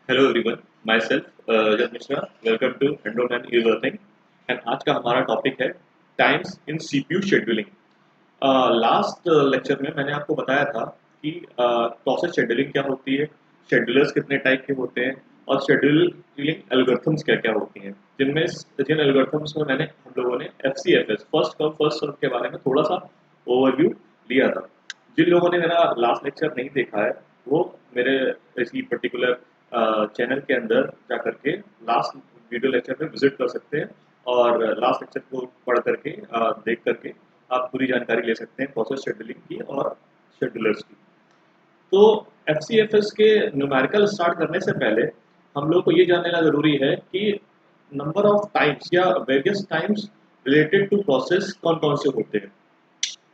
Hello everyone, myself Jas Mishra. Welcome to एंडोमैन इज अर्थिंग। एंड आज का हमारा टॉपिक है times in CPU scheduling. Last lecture में मैंने आपको बताया था कि प्रोसेस शेड्यूलिंग क्या होती है, शेड्यूलर्स कितने टाइप के होते हैं और शेड्यूलिंग एल्गोरिथम्स क्या क्या होती हैं। जिन एल्गोरिथम्स में मैंने हम लोगों ने F C F S, first come first serve के बारे में थोड़ा सा ओवरव्यू लिया था। जिन लोगों ने मेरा लास्ट लेक्चर नहीं देखा है वो मेरे इसी पर्टिकुलर चैनल के अंदर जा करके लास्ट वीडियो लेक्चर में विजिट कर सकते हैं और लास्ट लेक्चर को पढ़ करके देख करके आप पूरी जानकारी ले सकते हैं प्रोसेस शेड्यूलिंग की और शेड्यूलर्स की। तो एफ सी एफ एस के न्यूमेरिकल स्टार्ट करने से पहले हम लोग को ये जानने का ज़रूरी है कि नंबर ऑफ टाइम्स या various times related to process कौन कौन से होते हैं।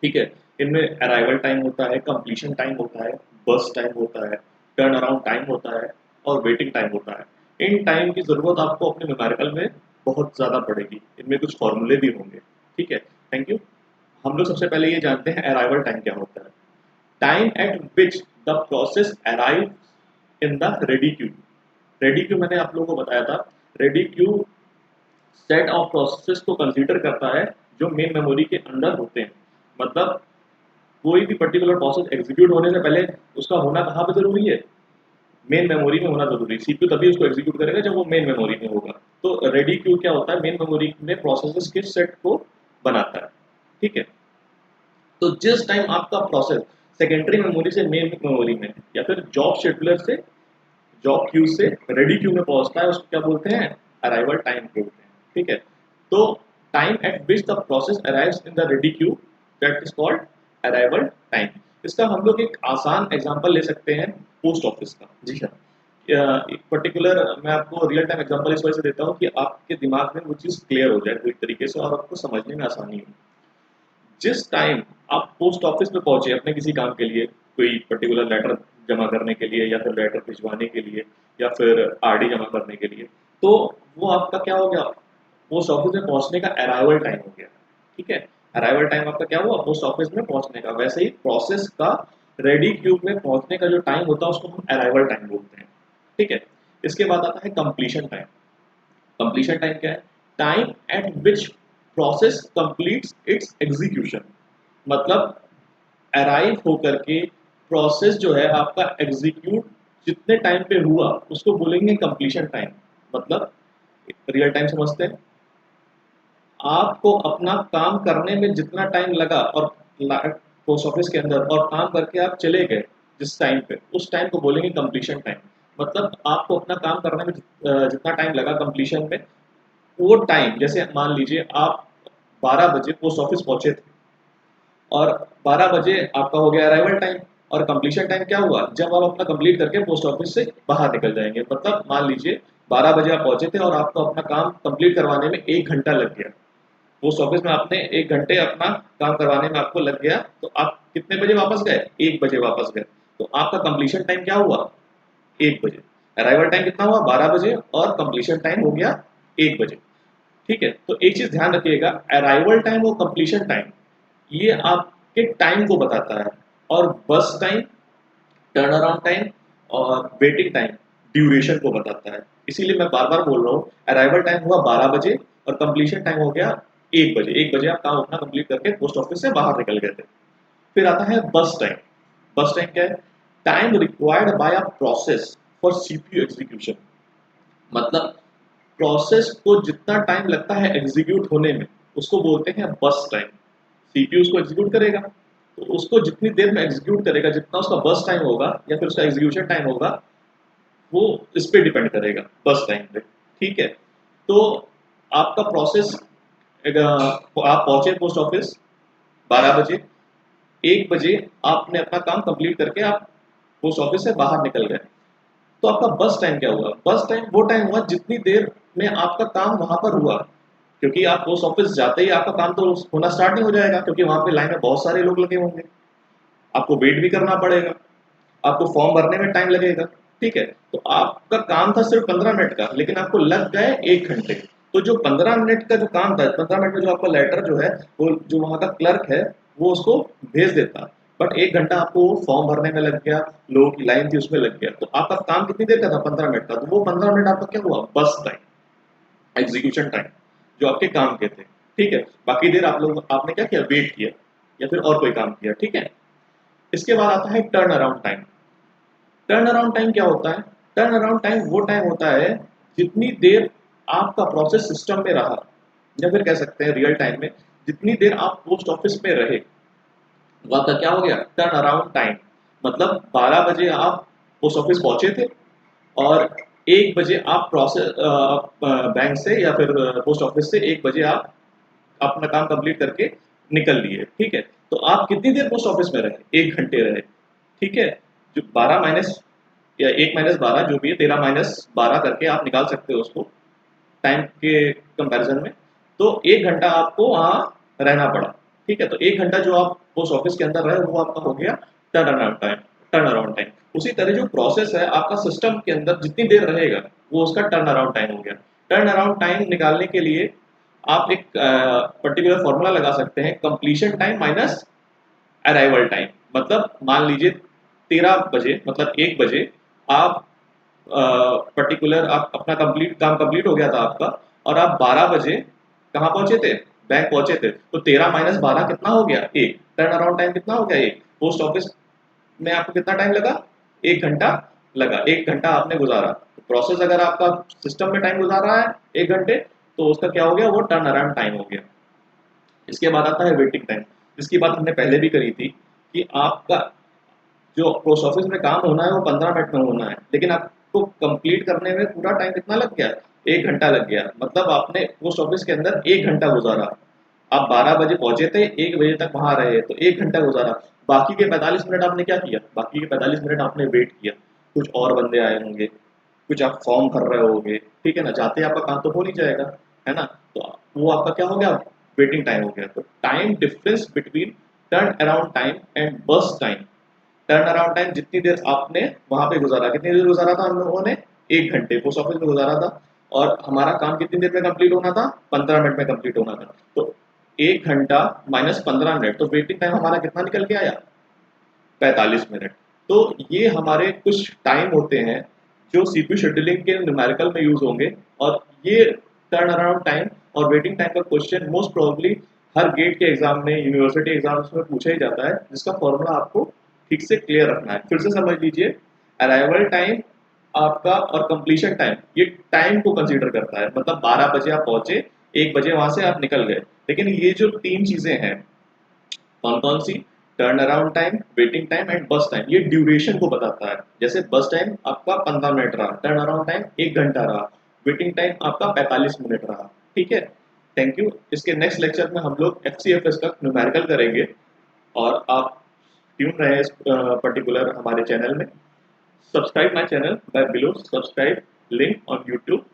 ठीक है, इनमें अराइवल टाइम होता है, कंप्लीशन टाइम होता है, बर्स्ट टाइम होता है, टर्न अराउंड टाइम होता है और वेटिंग टाइम होता है। इन टाइम की ज़रूरत आपको अपने न्यूमेरिकल में बहुत ज़्यादा पड़ेगी, इनमें कुछ फॉर्मूले भी होंगे। ठीक है, थैंक यू। हम लोग सबसे पहले ये जानते हैं अराइवल टाइम क्या होता है। Time eight which the process arrive in the ready queue. Ready queue मैंने आप लोगों को बताया था। Ready queue set of processes को कंसीडर करता है जो मेन मेमोरी के अंदर होते हैं। मतलब कोई भी पर्टिकुलर प्रोसेस एग्जीक्यूट होने से पहले उसका होना कहाँ पे जरूरी है, मेन मेमोरी में होना जरूरी है। सीपीयू तभी उसको एग्जीक्यूट करेगा जब वो मेन मेमोरी में होगा। तो रेडी क्यू क्या होता है, मेन मेमोरी में प्रोसेसेस के सेट को बनाता है। ठीक है, तो जिस टाइम आपका प्रोसेस सेकेंडरी मेमोरी से मेन मेमोरी में या फिर जॉब शेड्यूलर से जॉब क्यू से रेडी क्यू में पहुंचता है उसको क्या बोलते हैं, अराइवल टाइम बोलते हैं। ठीक है, तो time eight which the process arrives in the ready queue, that is called arrival time. इसका हम लोग एक आसान एग्जांपल ले सकते हैं पोस्ट ऑफिस का। जी हाँ, एक पर्टिकुलर मैं आपको रियल टाइम एग्जांपल इस वजह से देता हूँ कि आपके दिमाग में वो चीज़ क्लियर हो जाए पूरी तरीके से और आपको समझने में आसानी हो। जिस टाइम आप पोस्ट ऑफिस में पहुंचे अपने किसी काम के लिए, कोई पर्टिकुलर लेटर जमा करने के लिए या फिर लेटर भिजवाने के लिए या फिर आरडी जमा करने के लिए, तो वो आपका क्या हो गया, पोस्ट ऑफिस में पहुंचने का अराइवल टाइम हो गया। ठीक है, अराइवल टाइम आपका क्या हुआ, पोस्ट ऑफिस में पहुंचने का। वैसे ही प्रोसेस का रेडी क्यू में पहुंचने का जो टाइम होता है उसको हम अराइवल टाइम बोलते हैं। ठीक है, इसके बाद आता है कंप्लीशन टाइम। कंप्लीशन टाइम क्या है, time eight which process completes it's execution. मतलब अराइव होकर के प्रोसेस जो है आपका एग्जीक्यूट जितने टाइम पे हुआ उसको बोलेंगे कंप्लीशन टाइम। मतलब रियल टाइम समझते हैं, आपको अपना काम करने में जितना टाइम लगा और पोस्ट ऑफिस के अंदर और काम करके आप चले गए जिस टाइम पे, उस टाइम को बोलेंगे कंप्लीशन टाइम। मतलब आपको अपना काम करने में जितना टाइम लगा कंप्लीशन में, वो टाइम, जैसे मान लीजिए आप 12 बजे पोस्ट ऑफिस पहुंचे थे और 12 बजे आपका हो गया अराइवल टाइम, और कंप्लीशन टाइम क्या हुआ, जब आप अपना कंप्लीट करके पोस्ट ऑफिस से बाहर निकल जाएंगे। मतलब मान लीजिए 12 बजे आप पहुंचे थे और आपको अपना काम कंप्लीट करवाने में 1 घंटा लग गया। पोस्ट ऑफिस में आपने 1 घंटे अपना काम करवाने में आपको लग गया, तो आप कितने बजे वापस गए, 1 बजे वापस गए। तो आपका कंप्लीशन टाइम क्या हुआ, 1 बजे। अराइवल टाइम कितना हुआ, 12 बजे, और कंप्लीशन टाइम हो गया 1 बजे। ठीक है, तो एक चीज ध्यान रखिएगा, अराइवल टाइम और कंप्लीशन टाइम ये आपके टाइम को बताता है, और बस टाइम, टर्न अराउंड टाइम और वेटिंग टाइम ड्यूरेशन को बताता है। इसीलिए मैं बार बार बोल रहा हूँ, अराइवल टाइम हुआ 12 बजे और कंप्लीशन टाइम हो गया 1 बजे। 1 बजे आप काम अपना कंप्लीट करके पोस्ट ऑफिस से बाहर निकल गए थे। फिर आता है बस टाइम। बस टाइम क्या है, time required by a process for CPU execution. मतलब प्रोसेस को जितना टाइम लगता है एग्जीक्यूट होने में उसको बोलते हैं बस टाइम। सीपीयू उसको एग्जीक्यूट करेगा, तो उसको जितनी देर में एग्जीक्यूट करेगा, जितना उसका बस टाइम होगा या फिर उसका एग्जीक्यूशन टाइम होगा, वो इस पे डिपेंड करेगा, बस टाइम पे। ठीक है, तो आपका प्रोसेस, आप पहुंचे पोस्ट ऑफिस 12 बजे, 1 बजे आपने अपना काम कंप्लीट करके आप पोस्ट ऑफिस से बाहर निकल गए। तो आपका बस टाइम क्या हुआ, बस टाइम वो टाइम हुआ जितनी देर में आपका काम वहां पर हुआ। क्योंकि आप पोस्ट ऑफिस जाते ही आपका काम तो होना स्टार्ट नहीं हो जाएगा, क्योंकि वहां पे लाइन में बहुत सारे लोग लगे होंगे, आपको वेट भी करना पड़ेगा, आपको फॉर्म भरने में टाइम लगेगा। ठीक है, तो आपका काम था सिर्फ 15 मिनट का, लेकिन आपको लग गए 1 घंटे। तो जो 15 मिनट का जो काम था, 15 मिनट में जो आपका लेटर जो है, वो जो वहां का क्लर्क है वो उसको भेज देता। बट 1 घंटा आपको फॉर्म भरने में लग गया, लोगों की लाइन थी उसमें लग गया, तो आपका काम कितनी देर का था? 15 मिनट का। तो वो 15 मिनट आपका क्या हुआ? बस टाइम, एग्जीक्यूशन टाइम, जो आपके काम के थे। ठीक है, बाकी देर आपने क्या किया? वेट किया या फिर और कोई काम किया। ठीक है, इसके बाद आता है turn around time. Turn around time क्या होता है? टर्न अराउंड टाइम वो टाइम होता है जितनी देर आपका प्रोसेस सिस्टम में रहा, या फिर कह सकते हैं रियल टाइम में जितनी देर आप पोस्ट ऑफिस में रहे, वो आपका क्या हो गया? Turn around time. मतलब 12 बजे आप पोस्ट ऑफिस पहुंचे थे और 1 बजे आप प्रोसेस बैंक से या फिर पोस्ट ऑफिस से 1 बजे आप अपना काम कंप्लीट करके निकल लिए। ठीक है, तो आप कितनी देर पोस्ट ऑफिस में रहे? 1 घंटे रहे। ठीक है, जो 12 माइनस या 1 माइनस 12 जो भी है, 13 माइनस 12 करके आप निकाल सकते हो उसको टाइम के कंपैरिजन में। तो 1 घंटा आपको वहाँ रहना पड़ा। ठीक है, तो 1 घंटा जो आप पोस्ट ऑफिस के अंदर रहे वो आपका हो गया turn around time. Turn around time उसी तरह जो प्रोसेस है आपका सिस्टम के अंदर जितनी देर रहेगा वो उसका टर्न अराउंड टाइम हो गया। टर्न अराउंड टाइम निकालने के लिए आप एक पर्टिकुलर फॉर्मूला लगा सकते हैं, completion time minus arrival time. मतलब मान लीजिए 13 बजे मतलब 1 बजे आप पर्टिकुलर आप अपना काम कंप्लीट हो गया था आपका, और आप 12 बजे कहाँ पहुंचे थे? बैंक पहुंचे थे। तो 13 माइनस 12 कितना हो गया? 1। टर्न अराउंड टाइम कितना हो गया? 1। पोस्ट ऑफिस में आपको कितना टाइम लगा? 1 घंटा लगा। 1 घंटा आपने गुजारा। तो प्रोसेस अगर आपका सिस्टम में टाइम गुजार रहा है 1 घंटे, तो उसका क्या हो गया? वो टर्न अराउंड टाइम हो गया। इसके बाद आता है वेटिंग टाइम, जिसकी बात हमने पहले भी करी थी कि आपका जो पोस्ट ऑफिस में काम होना है वो 15 मिनट में होना है, लेकिन आपको कंप्लीट करने में पूरा टाइम कितना लग गया? 1 घंटा लग गया। मतलब आपने पोस्ट ऑफिस के अंदर 1 घंटा गुजारा। आप 12 बजे पहुंचे थे, 1 बजे तक वहां रहे, तो 1 घंटा गुजारा। बाकी के 45 मिनट आपने क्या किया? बाकी के 45 मिनट आपने वेट किया। कुछ और बंदे आए होंगे, कुछ आप फॉर्म भर रहे होगे, ठीक है ना, जाते आपका काम तो हो नहीं जाएगा, है ना। तो वो आपका क्या हो गया? वेटिंग टाइम हो गया। तो time difference between turn around time and burst time. Turn around time जितनी देर आपने वहां पे गुजारा, कितनी देर गुजारा था हम लोगों ने? 1 घंटे पोस्ट ऑफिस में गुजारा था, और हमारा काम कितनी देर में कंप्लीट होना था? 15 मिनट में कंप्लीट होना था। तो 1 घंटा माइनस 15 मिनट, तो वेटिंग टाइम हमारा कितना निकल के आया? 45 मिनट। तो ये हमारे कुछ टाइम होते हैं जो सीपीयू शेड्यूलिंग के न्यूमेरिकल में यूज होंगे, और ये टर्न अराउंड टाइम और वेटिंग टाइम का क्वेश्चन मोस्ट प्रोबेबली हर गेट के एग्जाम में, यूनिवर्सिटी एग्जाम्स में पूछा ही जाता है, जिसका फॉर्मूला आपको ठीक से क्लियर रखना है। फिर से समझ लीजिए, अराइवल टाइम आपका और कंप्लीशन टाइम ये टाइम को कंसीडर करता है। मतलब 12 बजे आप पहुंचे, 1 बजे वहां से आप निकल गए, लेकिन ये जो 3 चीजें हैं, कौन कौन सी? Turn around time, waiting time and burst time, ये ड्यूरेशन को बताता है। जैसे बस टाइम आपका 15 मिनट रहा, टर्न अराउंड टाइम 1 घंटा रहा, वेटिंग टाइम आपका 45 मिनट रहा। ठीक है, थैंक यू। इसके नेक्स्ट लेक्चर में हम लोग एफसीएफएस का न्यूमेरिकल करेंगे, और आप ट्यून रहे इस पर्टिकुलर हमारे चैनल में। Subscribe my channel by below subscribe link on YouTube.